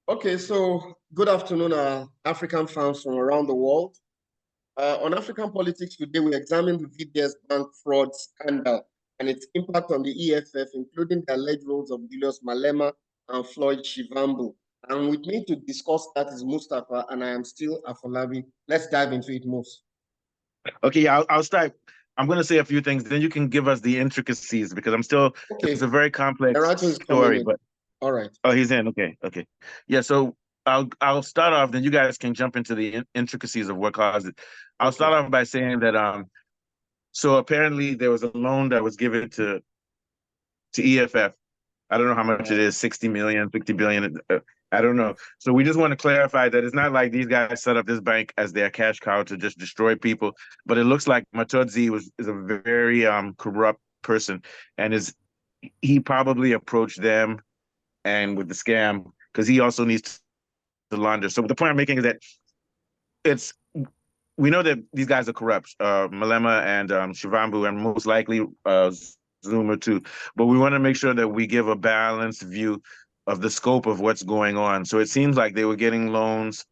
Okay, so good afternoon, African fans from around the world. On African politics today, we examine the VBS bank fraud scandal and its impact on the EFF, including the alleged roles of Julius Malema and Floyd Shivambu. And with me to discuss that is Mustafa, and I am still Afolabi. Let's dive into it, Mus. Okay, yeah, I'll start. I'm going to say a few things, then you can give us the intricacies because it's Okay, a very complex Erato is coming story, in. but All right. oh, he's in. Okay, okay. Yeah, so I'll start off, then you guys can jump into the intricacies of what caused it. I'll Okay. start off by saying that so apparently there was a loan that was given to EFF. I don't know how much it is, 60 million, 50 billion. I don't know. So we just want to clarify that it's not like these guys set up this bank as their cash cow to just destroy people, but it looks like Matodzi is a very corrupt person, and is he probably approached them and with the scam because he also needs to launder. So the point I'm making is that it's we know that these guys are corrupt, Malema and Shivambu, and most likely Zuma too. But we want to make sure that we give a balanced view of the scope of what's going on. So it seems like they were getting loans,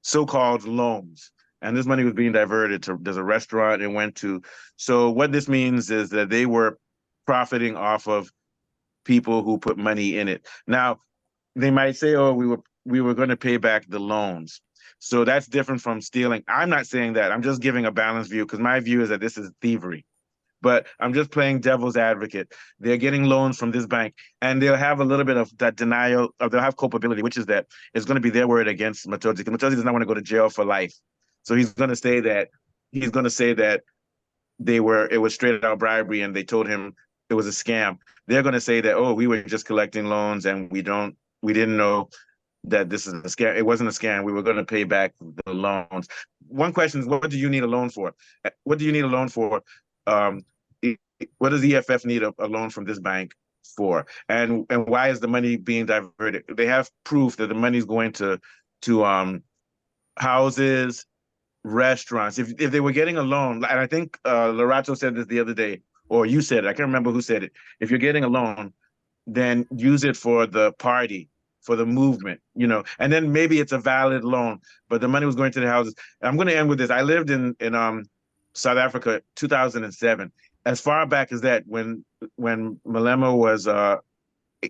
so-called loans, and this money was being diverted to there's a restaurant it went to. So what this means is that they were profiting off of people who put money in it. Now, they might say, "Oh, we were going to pay back the loans." So that's different from stealing. I'm not saying that. I'm just giving a balanced view because my view is that this is thievery. But I'm just playing devil's advocate. They're getting loans from this bank, and they'll have a little bit of that denial, or they'll have culpability, which is that it's going to be their word against Matodzi. Because Matodzi does not want to go to jail for life, so he's going to say that it was straight out bribery, and they told him it was a scam. They're going to say that, oh, we were just collecting loans, and we didn't know that this is a scam. It wasn't a scam. We were going to pay back the loans. One question is, what do you need a loan for? What do you need a loan for? Um, what does EFF need a loan from this bank for? And why is the money being diverted? They have proof that the money is going to houses, restaurants. If they were getting a loan, and I think Lorato said this the other day, or you said it, I can't remember who said it. If you're getting a loan, then use it for the party, for the movement, and then maybe it's a valid loan, but the money was going to the houses. And I'm going to end with this. I lived in South Africa, 2007. As far back as that, when Malema was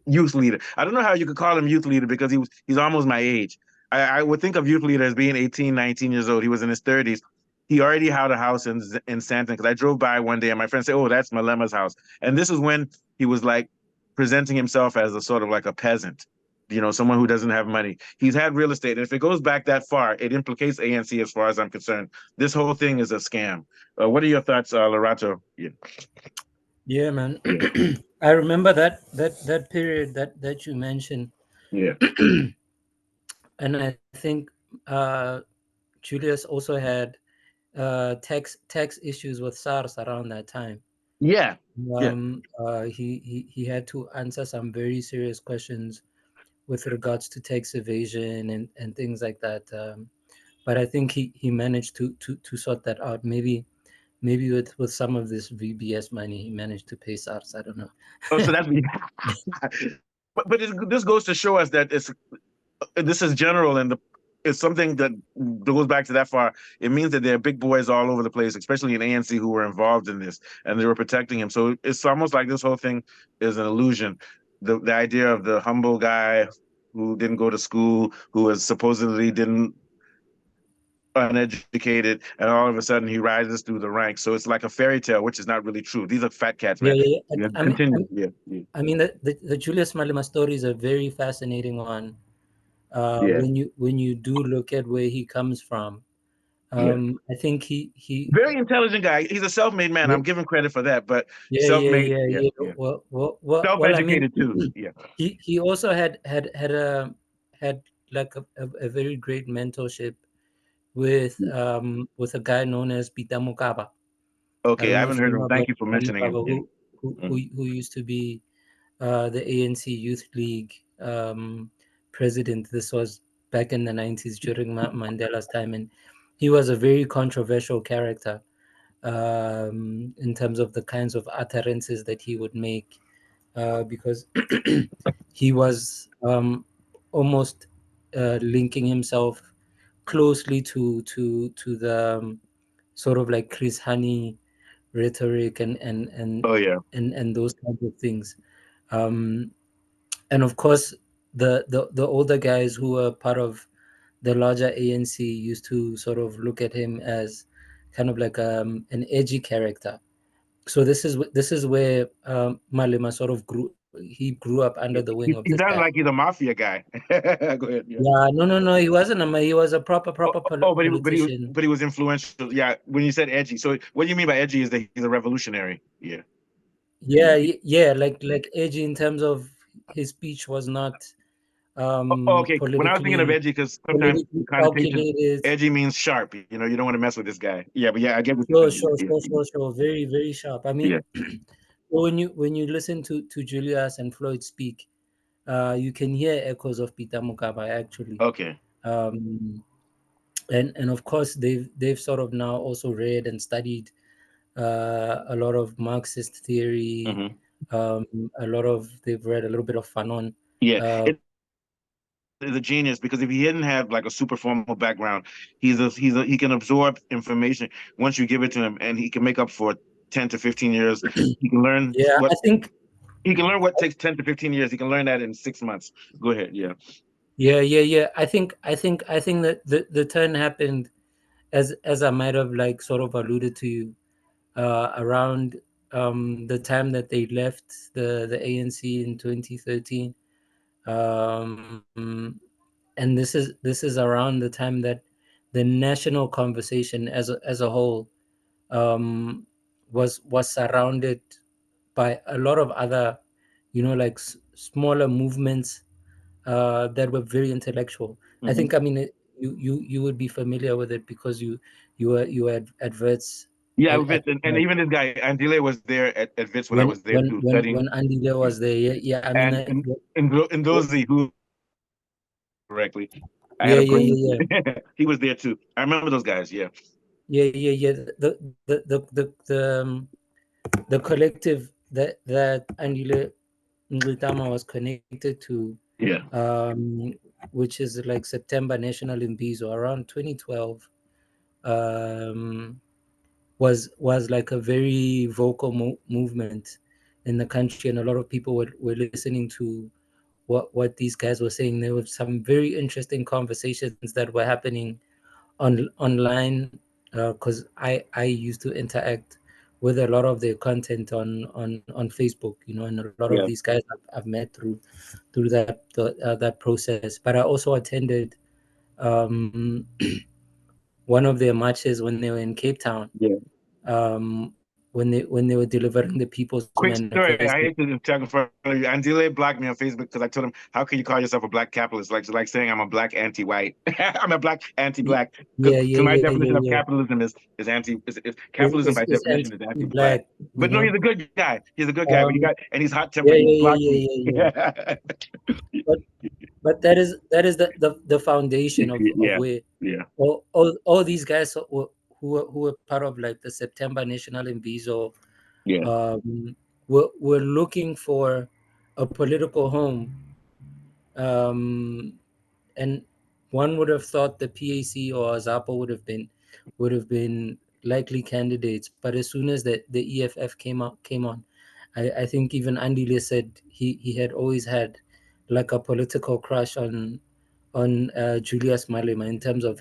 youth leader. I don't know how you could call him youth leader because he's almost my age. I would think of youth leader as being 18, 19 years old. He was in his 30s. He already had a house in Santon because I drove by one day and my friend said, "Oh, that's Malema's house." And this is when he was like presenting himself as a sort of like a peasant, someone who doesn't have money. He's had real estate. And if it goes back that far, it implicates ANC as far as I'm concerned. This whole thing is a scam. What are your thoughts, Lorato? Yeah. Yeah, man. I remember that period that you mentioned, Yeah. and I think Julius also had tax issues with SARS around that time. Yeah. Yeah. He had to answer some very serious questions with regards to tax evasion and things like that. But I think he managed to sort that out. Maybe with some of this VBS money, he managed to pay SARS. I don't know. Oh, so that's but this goes to show us that this is general, and it's something that goes back to that far. It means that there are big boys all over the place, especially in ANC, who were involved in this, and they were protecting him. So it's almost like this whole thing is an illusion. The idea of the humble guy who didn't go to school, who was supposedly didn't uneducated, and all of a sudden he rises through the ranks. So it's like a fairy tale, which is not really true. These are fat cats, Yeah, man. yeah, yeah. Yeah, continue. Yeah. I mean, the Julius Malema story is a very fascinating one. Yeah. When you do look at where he comes from, Yeah. I think he Very intelligent guy. He's a self-made man. yeah, I'm giving credit for that, but yeah, yeah, self-made, yeah, yeah, yeah. yeah. Well, I mean, Self-educated too. Yeah. he also had like a very great mentorship with a guy known as Pita Mokaba. I Okay, don't I know if haven't you heard of know him. Thank about you for Pita mentioning him. Mokaba, Yeah. who used to be the ANC Youth League president. This was back in the 90s during Mandela's time, and he was a very controversial character in terms of the kinds of utterances that he would make, because he was almost linking himself closely to the sort of like Chris Honey rhetoric Oh yeah. and those kinds of things. And of course, the older guys who were part of the larger ANC used to sort of look at him as kind of like an edgy character. So this is where Malema sort of grew up under the wing of He this guy. sounds like he's a mafia guy. Go ahead. Yeah. Yeah, no, he wasn't he was a proper politician. But he was influential. Yeah, when you said edgy, so what you mean by edgy is that he's a revolutionary. Yeah. Yeah, like edgy in terms of his speech was not Okay. When I was thinking of edgy, because sometimes the politically connotation calculated. edgy means sharp. You know, you don't want to mess with this guy. Yeah, but yeah, I get what you're Sure, saying. sure. Very, very sharp. I Yeah. mean, when you listen to Julius and Floyd speak, you can hear echoes of Peter Mokaba actually. Okay. And of course they've sort of now also read and studied a lot of Marxist theory. They've read a little bit of Fanon. Yeah. Is a genius because if he didn't have like a super formal background, he can absorb information once you give it to him, and he can make up for 10 to 15 years. He can learn Yeah, what I think he can learn what takes 10 to 15 years. He can learn that in 6 months. Go ahead. Yeah. Yeah. I think that the turn happened as I might have like sort of alluded to you around the time that they left the ANC in 2013. And this is around the time that the national conversation as a whole was surrounded by a lot of other, like smaller movements that were very intellectual. I think, I mean, you would be familiar with it because you were at Wits. Yeah, and even this guy Andile was there at Wits when I was there too, studying. When Andile was there, yeah. I mean, and those who correctly, I had a brain. yeah. He was there too. I remember those guys. Yeah. Yeah. The collective that Andile Ngitama was connected to, Yeah. which is like September National Imbizo around 2012, was like a very vocal movement in the country, and a lot of people were listening to what these guys were saying. There were some very interesting conversations that were happening online because I used to interact with a lot of their content on Facebook, and a lot of Yeah. these guys I've met through that process. But I also attended one of their marches when they were in Cape Town. Yeah. When they were delivering the People's Quick story. I Manifesto. hate to talk in front of you. Andile blocked me on Facebook because I told him, "How can you call yourself a black capitalist? Like saying I'm a black anti-white. I'm a black anti-black. Because my definition of capitalism is anti. Is capitalism by definition is anti-black. But no, he's a good guy. He's a good guy. And he's hot tempered. He blocked me. But that is the foundation of where all these guys who were part of like the September National Imbizo were looking for a political home, and one would have thought the PAC or Zapo would have been likely candidates. But as soon as the EFF came on, I think even Andile said he had always had like a political crush on Julius Malema in terms of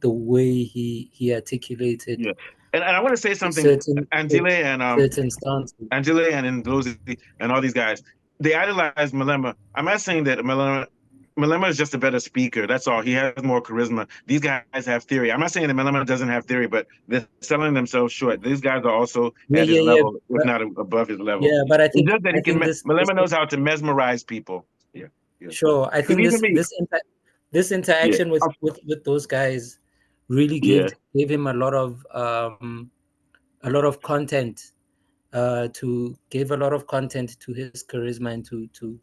the way he articulated. Yeah, and I want to say something. Andile and certain stances. Andile and Ndlozi and all these guys, they idolize Malema. I'm not saying that Malema is just a better speaker. That's all. He has more charisma. These guys have theory. I'm not saying that Malema doesn't have theory, but they're selling themselves short. These guys are also at his level, if not above his level. Yeah, but I think, it's just that Malema knows how to mesmerize people. Yeah. Sure. I think this interaction with those guys really gave him a lot of content gave a lot of content to his charisma and to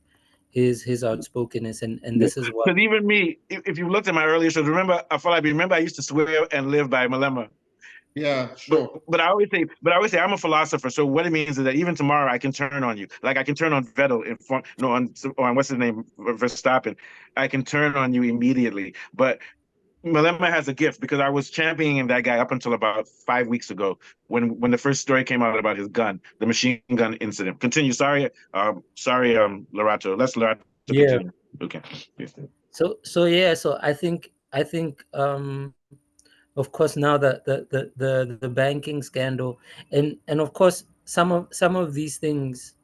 his outspokenness, and this is what. Because even me, if you looked at my earlier shows, remember I used to swear and live by Malema. Yeah, sure. But I always say I'm a philosopher. So what it means is that even tomorrow I can turn on you. Like I can turn on Vettel in front, no, on what's his name, Verstappen. I can turn on you immediately. But Malema has a gift because I was championing that guy up until about 5 weeks ago when the first story came out about his gun, the machine gun incident. Continue. Lorato. Let's Lorato Yeah. continue. Okay. Yes. So of course now the banking scandal and of course some of these things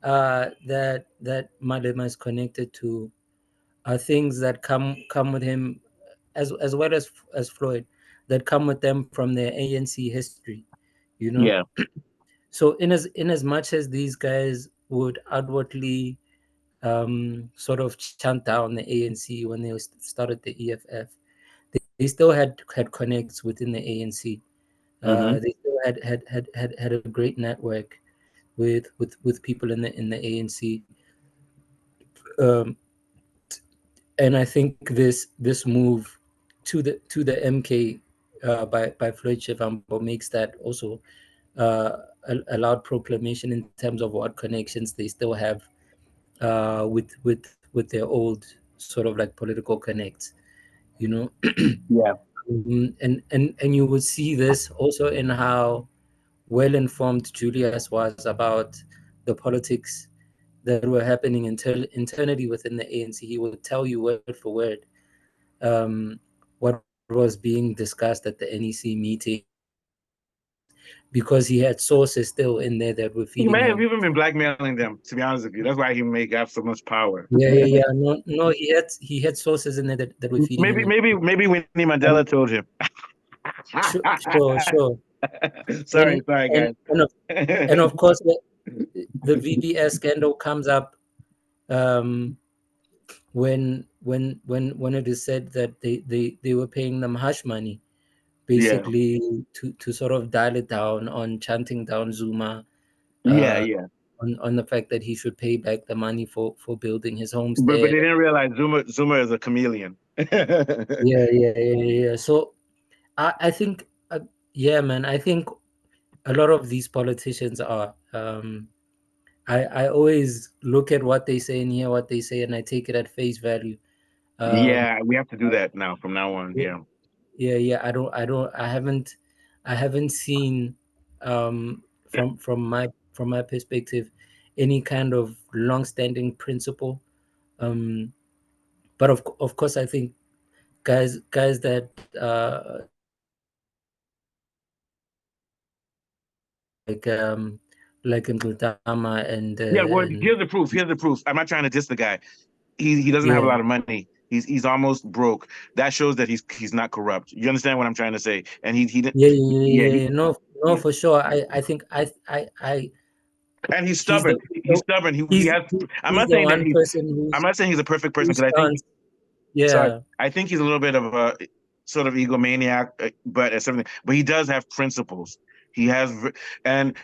that Malema is connected to are things that come with him as well as Floyd, that come with them from their ANC history, you know. Yeah. So in as much as these guys would outwardly sort of chant down the ANC when they started the EFF, they still had connects within the ANC. Mm-hmm. They still had a great network with people in the ANC, um, and I think this move to the MK by Floyd Shivambu makes that also a loud proclamation in terms of what connections they still have with their old sort of like political connects, you know. Yeah. And you would see this also in how well informed Julius was about the politics that were happening internally within the ANC. He would tell you word for word what was being discussed at the NEC meetings, because he had sources still in there that were He feeding may have him. even been blackmailing them, to be honest with you. That's why he may have so much power. Yeah. No, he had sources in there that were feeding Maybe, him. maybe, maybe Winnie And Mandela told him. sure. Sorry, And guys. and of course the VBS scandal comes up um, when it is said that they were paying them hush money, Yeah, basically to sort of dial it down on chanting down Zuma, yeah, uh, yeah. on the fact that he should pay back the money for building his But homestead. they didn't realize Zuma is a chameleon. Yeah. So I think yeah, man, I think a lot of these politicians are I always look at what they say and hear what they say, and I take it at face value. um Yeah, we have to do that now from now on. Yeah. yeah. I haven't seen from my perspective any kind of long-standing principle, um but of course I think guys that like Mdlutama Yeah, well, and here's the proof. Here's the proof. I'm not trying to diss the guy. He doesn't have a yeah. lot of money. He's almost broke. That shows that he's not corrupt. You understand what I'm trying to say? And he didn't. Yeah, No, yeah. for sure. I think I And he's he's stubborn. He's stubborn. He he's has. I'm he's not the saying that one he's. person I'm not saying he's a perfect person who's because I think. stance. Sorry, Yeah, I think he's a little bit of a sort of egomaniac, but at something. But he does have principles. He has, and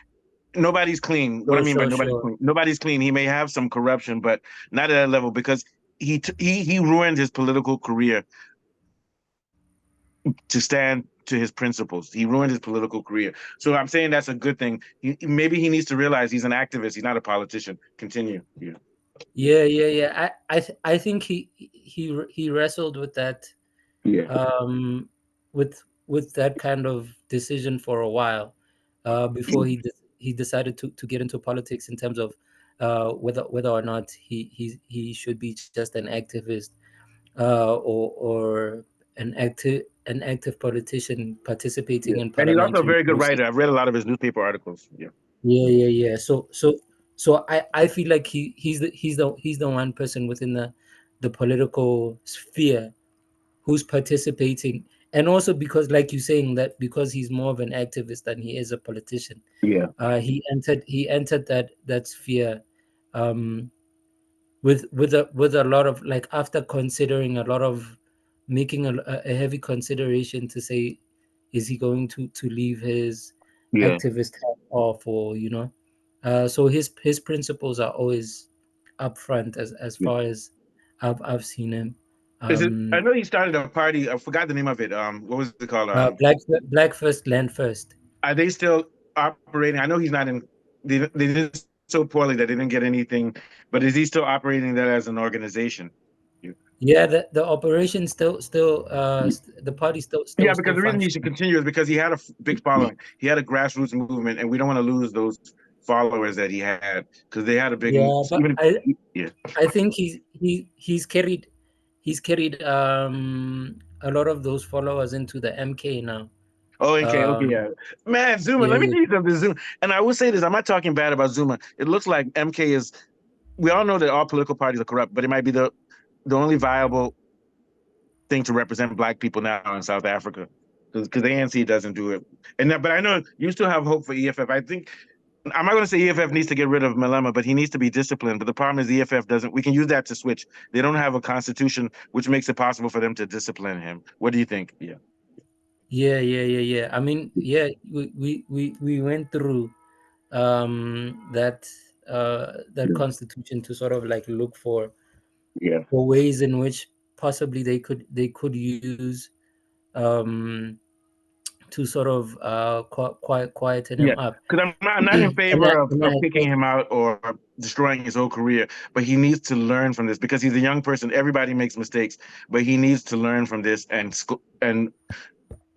nobody's clean. What I mean by nobody's sure. clean, nobody's clean. He may have some corruption, but not at that level because he ruined his political career to stand to his principles. He ruined his political career. So I'm saying that's a good thing. Maybe he needs to realize he's an activist. He's not a politician. Continue. Yeah. Yeah. I think he wrestled with that Yeah. um with that kind of decision for a while before he decided to get into politics, in terms of whether or not he should be just an activist, or an active politician Yeah. participating in And he's also a parliamentary very good process. writer. I've read a lot of his newspaper articles. Yeah. Yeah. So I feel like he's the one person within the political sphere who's participating, and also because, like you're saying, that because he's more of an activist than he is a politician, Yeah. he entered that sphere um with a lot of, like, after considering a lot of, making a heavy consideration to say, is he going to leave his Yeah. activist hat off, or so his principles are always up front, as Yeah. far as I've seen him. Is it? I know he started a party. I forgot the name of it. What was it called? Black First, Land First. Are they still operating? I know he's not in. They did so poorly that they didn't get anything. But is he still operating that as an organization? Yeah, the operation still the party still Yeah, because the reason he functions. should continue is because he had a big following. He had a grassroots movement, and we don't want to lose those followers that he had because they had a big. Yeah, but Even yeah. I think he's carried a lot of those followers into the MK now. Oh, okay, yeah. Man, Zuma, let me Yeah, tell you something, Zuma. And I will say this, I'm not talking bad about Zuma. It looks like MK is, we all know that all political parties are corrupt, but it might be the only viable thing to represent Black people now in South Africa. Because the ANC doesn't do it. But I know you still have hope for EFF. I think, I'm not going to say EFF needs to get rid of Malema, but he needs to be disciplined. But the problem is EFF doesn't, we can use that to switch. They don't have a constitution, which makes it possible for them to discipline him. What do you think? Yeah. Yeah. I mean, yeah, we went through that constitution to sort of like look for Yeah. ways in which possibly they could use to sort of quieten him Yeah, up. because I'm not in And favor of I kicking him out or destroying his whole career, but he needs to learn from this because he's a young person. Everybody makes mistakes, but he needs to learn from this and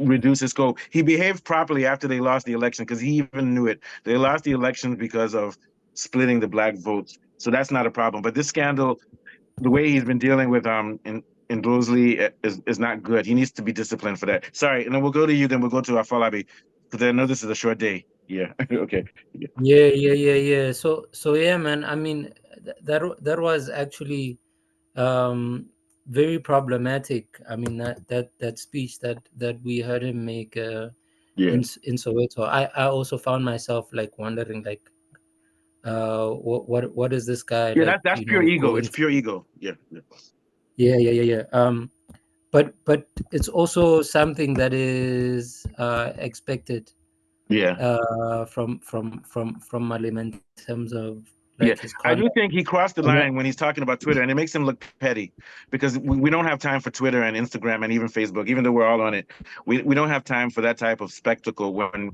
reduce his scope. He behaved properly after they lost the election because he even knew it. They lost the elections because of splitting the Black votes, so that's not a problem. But this scandal, the way he's been dealing with in Drosley is not good. He needs to be disciplined for that. Sorry, and then we'll go to you. Then we'll go to Afolabi because I know this is a short day. Yeah. Okay. yeah. So yeah, man. I mean, that was actually very problematic. I mean, that speech that we heard him make Yeah. in Soweto. I also found myself like wondering, like, what is this guy Yeah. like? That's pure ego. Going It's pure ego. Yeah. Yeah. But it's also something that is expected Yeah. from Malema in terms of Yeah, like his I do conduct. think he crossed the And line when he's talking about Twitter, and it makes him look petty because we don't have time for Twitter and Instagram and even Facebook, even though we're all on it. We don't have time for that type of spectacle when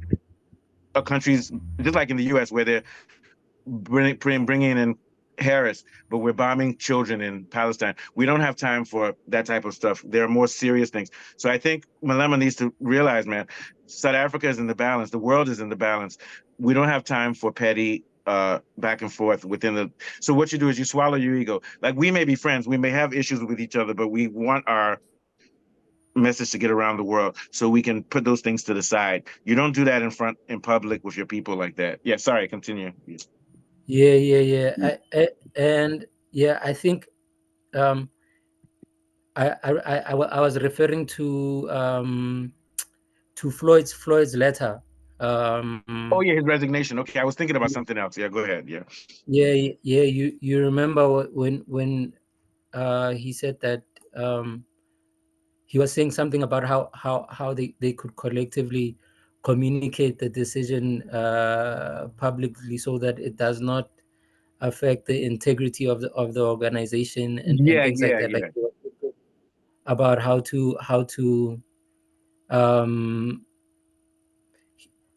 a country's just like in the U.S. where they're bringing in Harris, but we're bombing children in Palestine. We don't have time for that type of stuff. There are more serious things. So I think Malema needs to realize, man, South Africa is in the balance. The world is in the balance. We don't have time for petty back and forth within the. So what you do is you swallow your ego. Like we may be friends, we may have issues with each other, but we want our message to get around the world so we can put those things to the side. You don't do that in public with your people like that. Yeah, sorry, continue. yeah. And yeah, I think um, I was referring to Floyd's letter. Oh yeah, his resignation. Okay, I was thinking about something else. Yeah, go ahead. Yeah. Yeah. You remember when he said that he was saying something about how they could collectively communicate the decision publicly so that it does not affect the integrity of the organization and things like that. Like about how to um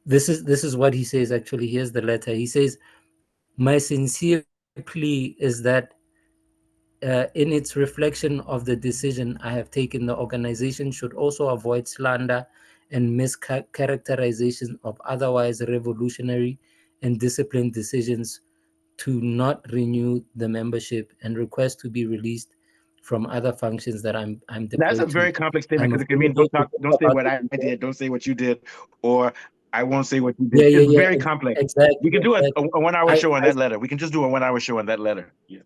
this is what he says. Actually, here's the letter. He says, my sincere plea is that in its reflection of the decision I have taken, the organization should also avoid slander and mischaracterization of otherwise revolutionary and disciplined decisions to not renew the membership and request to be released from other functions that I'm That's a deployed to. very complex statement I'm because it can mean available to talk don't say about what I the did, don't say what you did, or I won't say what you did. yeah, It's very complex. We exactly, can do exactly. a 1 hour I, show on I that letter. We can just do a 1 hour show on that letter. Yeah.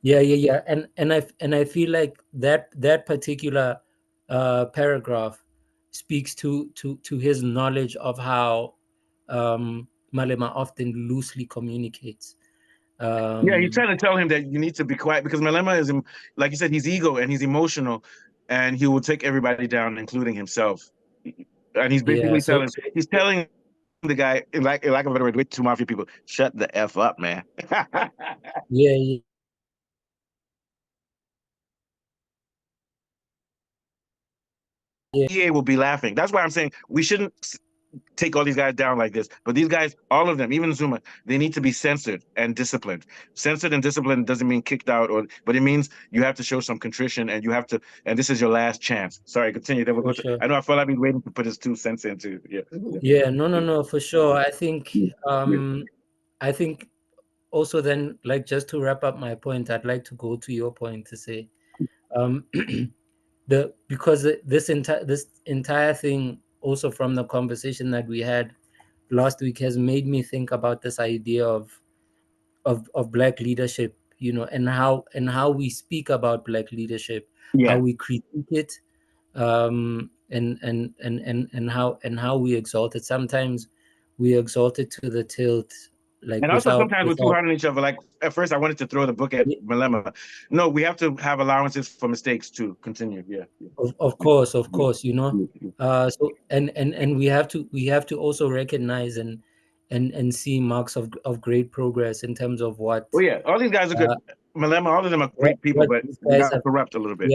yeah, and I feel like that particular paragraph speaks to his knowledge of how Malema often loosely communicates. Yeah, he's trying to tell him that you need to be quiet because Malema is, like you said, he's ego and he's emotional, and he will take everybody down, including himself. And he's Yeah, basically he's telling the guy, in lack of a better word, with two mafia people, shut the F up, man. yeah, EA will be laughing. That's why I'm saying we shouldn't take all these guys down like this. But these guys, all of them, even Zuma, they need to be censored and disciplined. Censored and disciplined doesn't mean kicked out, but it means you have to show some contrition and you have to, and this is your last chance. Sorry, continue. Then we'll go to, sure. I know I feel I've been waiting to put his 2 cents into. Yeah, no, for sure. I think also then, like, just to wrap up my point, I'd like to go to your point to say, because this entire thing, also from the conversation that we had last week, has made me think about this idea of Black leadership, and how we speak about Black leadership, how we critique it, and how we exalt it. Sometimes we exalt it to the tilt, like, and also sometimes we're too hard on each other. Like at first I wanted to throw the book at Malema. No, we have to have allowances for mistakes too. Continue. Of course, So and we have to also recognize and see marks of great progress in terms of what. Oh yeah, all these guys are good. Malema, all of them are great people, but they got corrupt a little bit.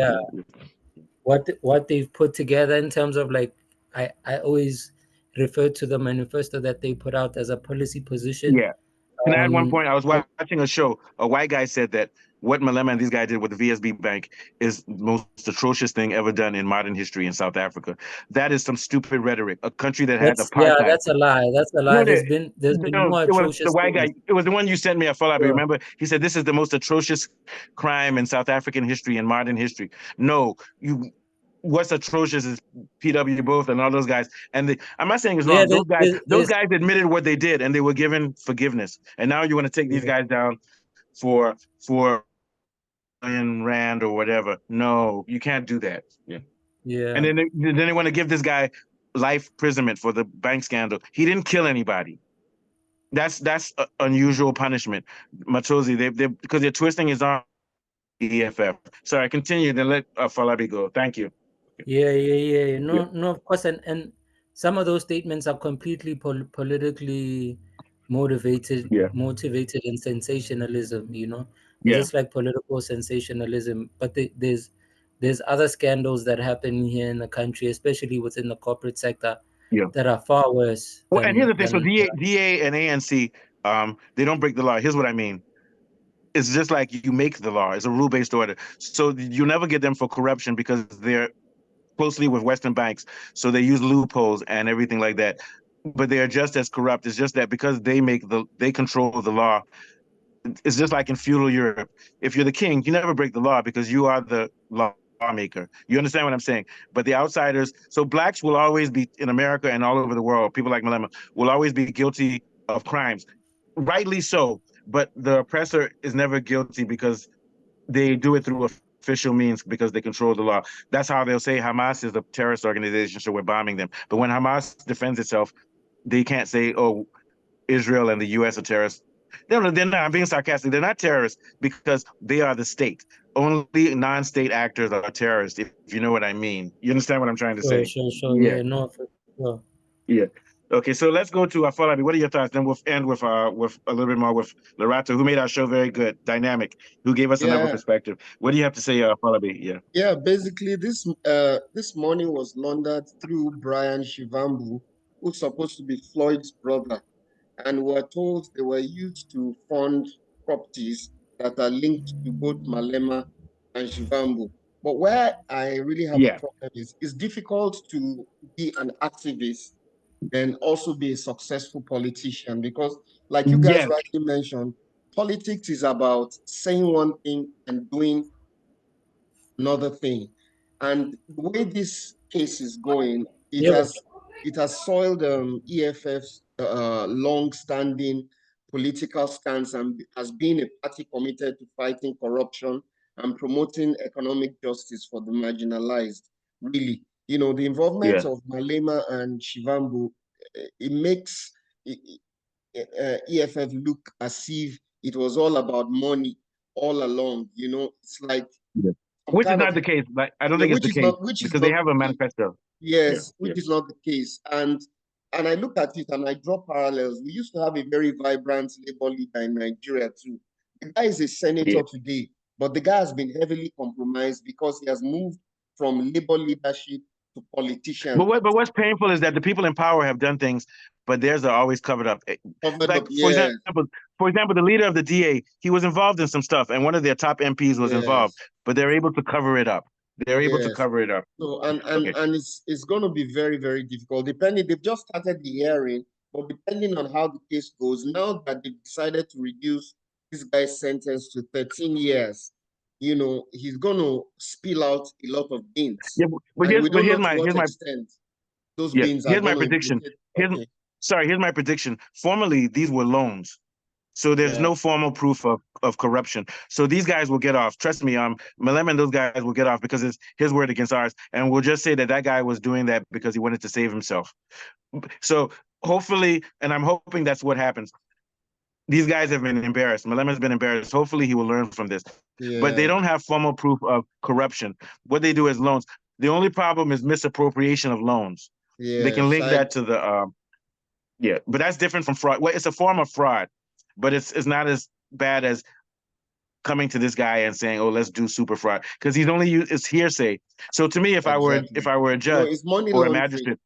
What they've put together in terms of, like, I always refer to the manifesto that they put out as a policy position. Yeah. And at one point, I was watching a show. A white guy said that what Malema and these guys did with the VSB Bank is the most atrocious thing ever done in modern history in South Africa. That is some stupid rhetoric. A country that had apartheid. Yeah, that's a lie. That's a lie. No, there's been more atrocious. It was the white guy. It was the one you sent me. I remember he said this is the most atrocious crime in South African history and modern history. No, what's atrocious is PW both and all those guys. And I'm not saying it's wrong. Those guys admitted what they did and they were given forgiveness. And now you want to take these guys down for Rand or whatever. No, you can't do that. And then they want to give this guy life imprisonment for the bank scandal. He didn't kill anybody. That's unusual punishment. Machozi, because they're twisting his arm. EFF. Sorry, continue. Then let Falabi go. Thank you. Yeah. No, of course, and some of those statements are completely politically motivated in sensationalism. It's just like political sensationalism. But there's other scandals that happen here in the country, especially within the corporate sector, that are far worse. And here's the thing: so DA and ANC, they don't break the law. Here's what I mean. It's just like you make the law. It's a rule-based order. So you never get them for corruption because they're closely with Western banks. So they use loopholes and everything like that. But they are just as corrupt. It's just that because they control the law. It's just like in feudal Europe. If you're the king, you never break the law because you are the lawmaker. You understand what I'm saying? But the outsiders, so blacks will always be in America and all over the world. People like Malema will always be guilty of crimes. Rightly so. But the oppressor is never guilty because they do it through official means because they control the law. That's how they'll say Hamas is a terrorist organization, so we're bombing them. But when Hamas defends itself, they can't say, oh, Israel and the U.S. are terrorists. They're not. I'm being sarcastic. They're not terrorists because they are the state. Only non-state actors are terrorists, if you know what I mean. You understand what I'm trying to say? Sure. Yeah, no, for sure. Yeah. Okay, so let's go to Afolabi. What are your thoughts? Then we'll end with a little bit more with Lerato, who made our show very good, dynamic, who gave us another perspective. What do you have to say, Afolabi? Yeah, basically this money was laundered through Brian Shivambu, who's supposed to be Floyd's brother, and we're told they were used to fund properties that are linked to both Malema and Shivambu. But where I really have a problem is it's difficult to be an activist and also be a successful politician because, like you guys rightly mentioned, politics is about saying one thing and doing another thing. And the way this case is going, it has soiled EFF's long-standing political stance and has been a party committed to fighting corruption and promoting economic justice for the marginalized. Really, the involvement of Malema and Shivambu, it makes EFF look as if it was all about money all along. It's like which is not the case. Like I don't think it's the case because they have a manifesto. Yes, which is not the case. And I look at it and I draw parallels. We used to have a very vibrant labor leader in Nigeria too. The guy is a senator today, but the guy has been heavily compromised because he has moved from labor leadership to politicians. But what's painful is that the people in power have done things, but theirs are always covered up. Covered Like up, for example, the leader of the DA, he was involved in some stuff, and one of their top MPs was involved, yes, but they're able to cover it up. They're able to yes. cover it up. So Okay. and it's going to be very, very difficult. Depending, they've just started the hearing, but depending on how the case goes, now that they've decided to reduce this guy's sentence to 13 years, you know, he's going to spill out a lot of beans. Yeah, but And we don't know to what here's my extent those beans are here's my going to prediction. implicate. Here's Here's my prediction. Formerly, these were loans. So there's no formal proof of corruption. So these guys will get off. Trust me, Malema and those guys will get off because it's his word against ours. And we'll just say that that guy was doing that because he wanted to save himself. So hopefully, and I'm hoping that's what happens. These guys have been embarrassed. Malema's been embarrassed. Hopefully he will learn from this. But they don't have formal proof of corruption. What they do is loans. The only problem is misappropriation of loans. They can link that to the but that's different from fraud. Well, it's a form of fraud, but it's not as bad as coming to this guy and saying, "Oh, let's do super fraud," because he's only it's hearsay. So to me, if I were a judge or a magistrate,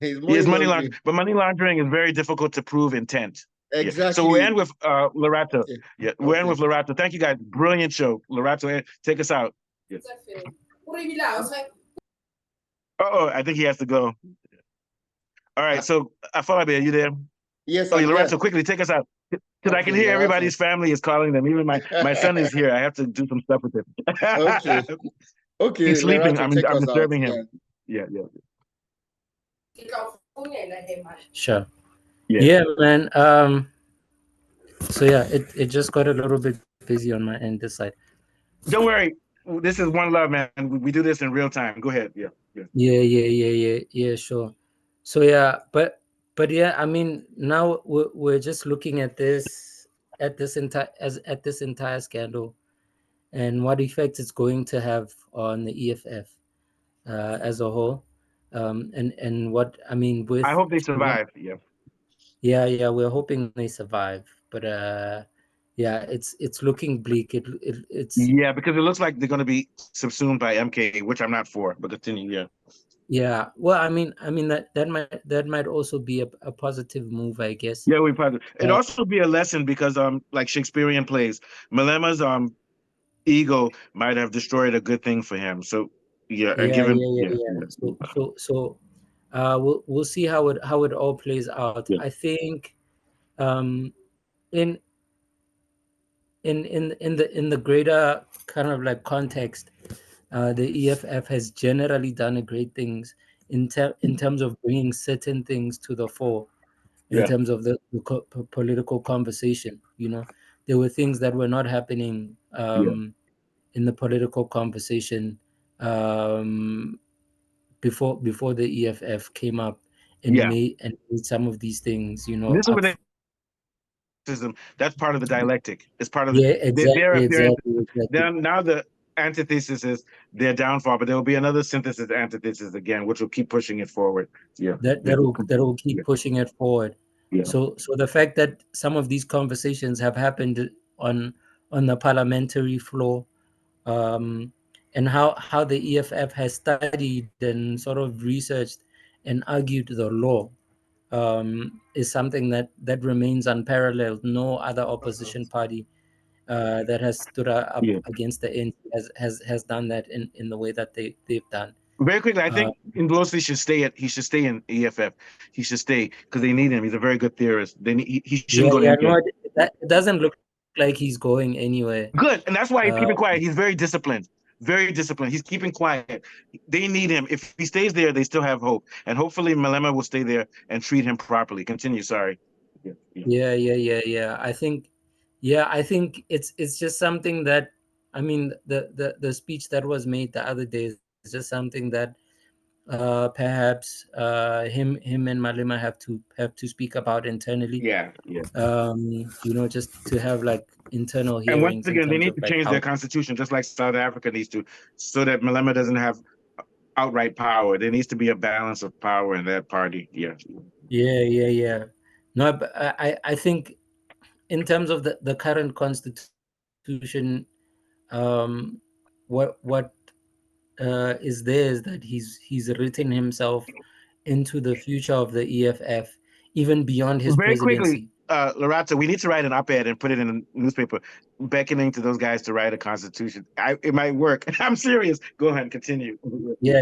it's money laundering. But money laundering is very difficult to prove intent. Exactly. Yeah. So we'll end with Lorato. Okay. Yeah, we'll end with Lorato. Thank you guys. Brilliant show. Lorato, take us out. Yeah. I think he has to go. All right, so Afolabi, are you there? Yes, Lorenzo, quickly take us out. Because I can hear everybody's family is calling them. Even my son is here. I have to do some stuff with him. Okay. He's sleeping. I'm disturbing him. Yeah. Sure. Yeah, man. So yeah, it just got a little bit busy on my end this side. Don't worry. This is one love, man. We do this in real time. Go ahead. Yeah, sure. So yeah, but yeah, I mean, now we're just looking at this entire scandal and what effect it's going to have on the EFF as a whole, and what I mean with. I hope they survive. Yeah, we're hoping they survive, but it's looking bleak. It's because it looks like they're going to be subsumed by MK, which I'm not for. But continue. Yeah, well, I mean that might also be a positive move, I guess. Yeah, it'd also be a lesson because like Shakespearean plays, Malema's ego might have destroyed a good thing for him. So So we'll see how it all plays out. I think in the greater kind of like context, the EFF has generally done great things in terms of bringing certain things to the fore in terms of the political conversation. You know, there were things that were not happening in the political conversation before the EFF came up and made some of these things. You know, that's part of the dialectic. It's part of exactly. Now the antithesis is their downfall, but there will be another synthesis antithesis again, which will keep pushing it forward. That will keep pushing it forward. So the fact that some of these conversations have happened on the parliamentary floor, and how the EFF has studied and sort of researched and argued the law, is something that remains unparalleled. No other opposition party that has stood up against the ANC has done that in the way that they've done. Very quickly, I think Ndlosi should stay in EFF. He should stay because they need him. He's a very good theorist. He shouldn't go to MK. No, it doesn't look like he's going anywhere. Good, and that's why he's keeping quiet. He's very disciplined. Very disciplined. He's keeping quiet. They need him. If he stays there, they still have hope. And hopefully Malema will stay there and treat him properly. Continue. Sorry. Yeah. I think it's just something that, I mean, the speech that was made the other day is just something that perhaps him and Malema have to speak about internally. You know, just to have like internal hearings. And once again, they need to change their constitution, just like South Africa needs to, so that Malema doesn't have outright power. There needs to be a balance of power in that party. Yeah. No, but I think in terms of the current constitution, what is there is that he's written himself into the future of the EFF, even beyond his Very quickly, presidency. Lorato, we need to write an op-ed and put it in a newspaper, beckoning to those guys to write a constitution. It might work. I'm serious. Go ahead and continue. Yeah.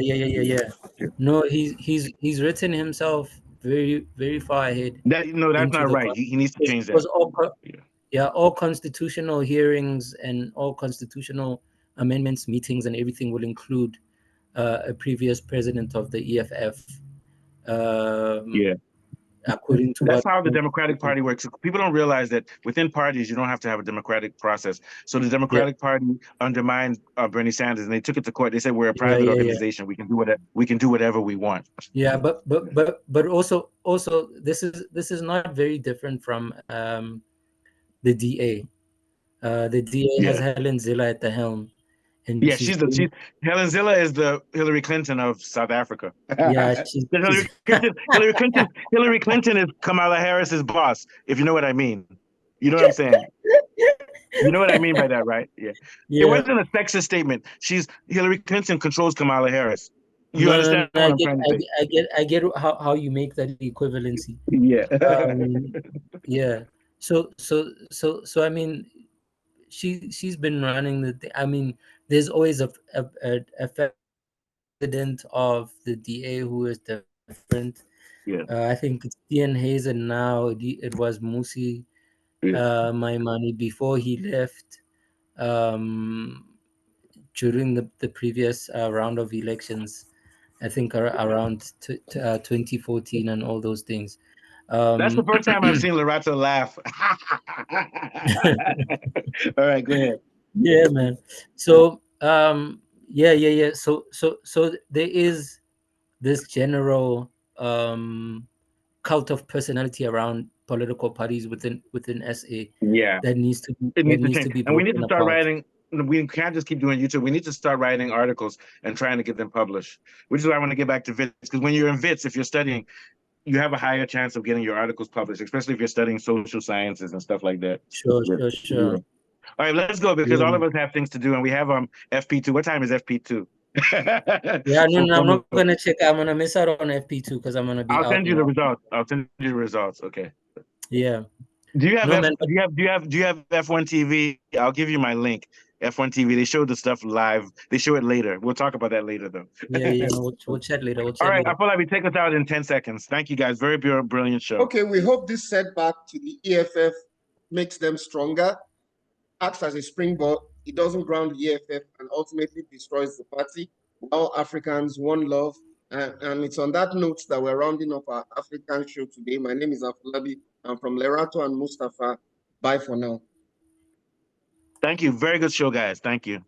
No, he's written himself very, very far ahead No, that's into not the right. He needs to change that. because all constitutional hearings and all constitutional amendments meetings and everything will include a previous president of the EFF. Yeah. According to That's what how the Democratic Party works. People don't realize that within parties, you don't have to have a democratic process. So the Democratic Party undermined Bernie Sanders, and they took it to court. They said we're a private organization. We can do whatever we want. Yeah, but also this is not very different from the DA. The DA has Helen Zille at the helm, and Yeah, Helen Zille is the Hillary Clinton of South Africa. Yeah, Hillary Clinton is Kamala Harris's boss, if you know what I mean. You know what I'm saying? You know what I mean by that, right? Yeah. It wasn't a sexist statement. Hillary Clinton controls Kamala Harris. You understand what I'm trying to say? I get how you make that equivalency. Yeah. Yeah. So I mean, she's been running I mean, there's always a president of the DA who is different. Yeah. I think it's Ian Hazen now. It was Musi Maimani before he left during the previous round of elections. I think around 2014 and all those things. That's the first time I've seen Lorato laugh. All right, go ahead. Yeah, man. So yeah. So there is this general cult of personality around political parties within SA. Yeah, that needs to be it needs to change, to be and we need to start apart. writing. We can't just keep doing YouTube. We need to start writing articles and trying to get them published. Which is why I want to get back to WITS, because when you're in WITS, if you're studying, you have a higher chance of getting your articles published, especially if you're studying social sciences and stuff like that. Sure. Yeah. All right, let's go, because all of us have things to do, and we have FP2. What time is FP2? Yeah, no, I'm not gonna check. I'm gonna miss out on FP2 because I'm gonna be. I'll send you the results. Okay. Yeah. Do you have do you have F1 TV? I'll give you my link. F1 TV. They show the stuff live. They show it later. We'll talk about that later, though. Yeah. We'll chat later. All right, Afolabi, take us out in 10 seconds. Thank you, guys. Very brilliant show. Okay, we hope this setback to the EFF makes them stronger, acts as a springboard. It doesn't ground the EFF and ultimately destroys the party. All Africans, one love. And it's on that note that we're rounding up our African show today. My name is Afolabi. I'm from Lerato and Mustafa. Bye for now. Thank you. Very good show, guys. Thank you.